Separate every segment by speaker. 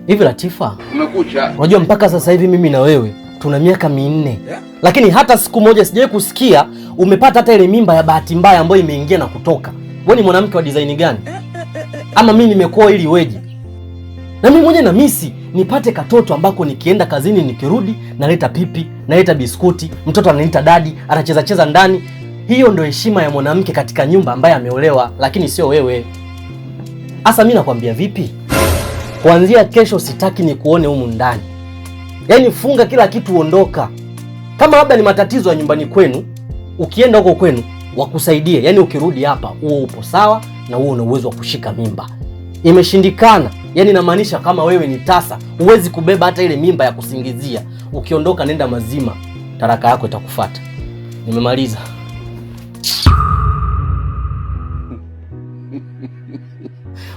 Speaker 1: Hivi Latifa,
Speaker 2: umekucha.
Speaker 1: Unajua mpaka sasa hivi mimi na wewe tuna miaka 4. Lakini hata siku moja sijawahi kusikia umepata hata ile mimba ya bahati mbaya ambayo imeingia na kutoka. Wewe ni mwanamke wa design gani? Ama mimi nimekuoa ili weje? Na mimi mwenyewe na misi nipate katoto ambako nikienda kazini nikirudi naleta pipi, naleta biskuti, mtoto ananiita dadi, anacheza cheza ndani. Hiyo ndio heshima ya mwanamke katika nyumba ambaye ameolewa, lakini sio wewe. Asa mimi nakwambia vipi? Kuanzia kesho sitaki nikuone humu ndani. Yaani funga kila kitu, ondoka. Kama labda ni matatizo ya nyumbani kwenu, ukienda huko kwenu wakusaidie. Yaani ukirudi hapa uwe upo sawa na uwe una uwezo wa kushika mimba. Imeshindikana. Yaani inamaanisha kama wewe ni tasa, huwezi kubeba hata ile mimba ya kusingizia. Ukiondoka nenda mazima, taraka yako itakufuata. Nimemaliza.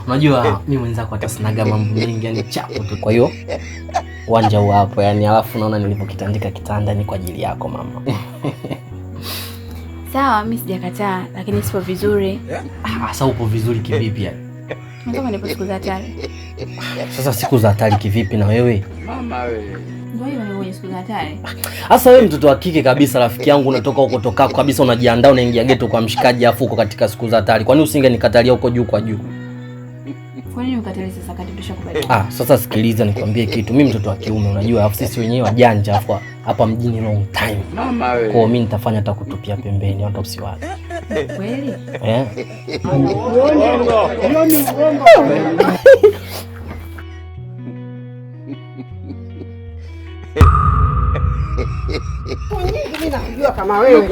Speaker 1: Unajua mimi mwenzako hata sinaga mambo mengi, yani chapo tu. Kwa hiyo uwanja huu hapo, yani alafu naona nilipokitandika kitanda ni kwa ajili yako mama.
Speaker 3: Sawa, mimi sijakataa, lakini sipo vizuri.
Speaker 1: Sasa upo vizuri kivipi yani?
Speaker 3: Nataka nipo siku za hatari.
Speaker 1: Sasa siku za hatari kivipi na wewe?
Speaker 2: Mama wewe.
Speaker 3: Ndio hiyo ni siku za hatari.
Speaker 1: Sasa wewe mtoto wa kike kabisa, rafiki yangu, unatoka huko tokako kabisa, unajiandaa unaingia geto kwa mshikaji afu uko katika siku za hatari. Kwani usingenikatalia huko juu kwa juu?
Speaker 3: Kwa nini ukatalia sasa kati tushakubali?
Speaker 1: Sasa sikiliza nikwambie kitu. Mimi mtoto wa kiume, unajua afu sisi wenyewe wajanja afu hapa mjini long time.
Speaker 2: Mama wewe.
Speaker 1: Kwa mimi nitafanya hata kutupia pembeni hata usiwazi.
Speaker 3: Kweli?
Speaker 4: Mimi nakujua kama wewe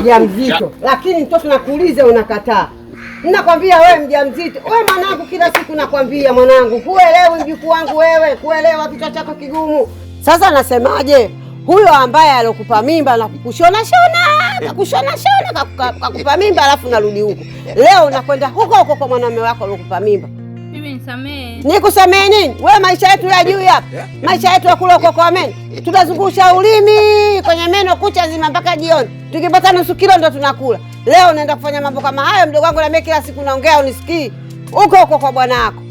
Speaker 4: mjamzito, lakini mtoto nakuuliza unakataa. Ninakwambia wewe mjamzito. Wewe mwanangu, kila siku nakwambia mwanangu, huelewi mjukuu wangu wewe, kuelewa kichwa chako kigumu. Sasa nasemaje? Huyo ambaye alokupa mimba na kukushona kakupa mimba alafu narudi huko. Leo unakwenda huko kwa mwanamume wako alokupa mimba.
Speaker 3: Mimi nisamee.
Speaker 4: Nikusamee nini? Wewe maisha yetu ya juu hapa. Maisha yetu ya kula huko kwa meno. Tunazungusha ulimi kwenye meno kucha zima mpaka jioni. Tukipata nusu kilo ndo tunakula. Leo unaenda kufanya mambo kama hayo, mdogo wangu, na mimi kila siku naongea unisikii. Huko kwa bwana wako.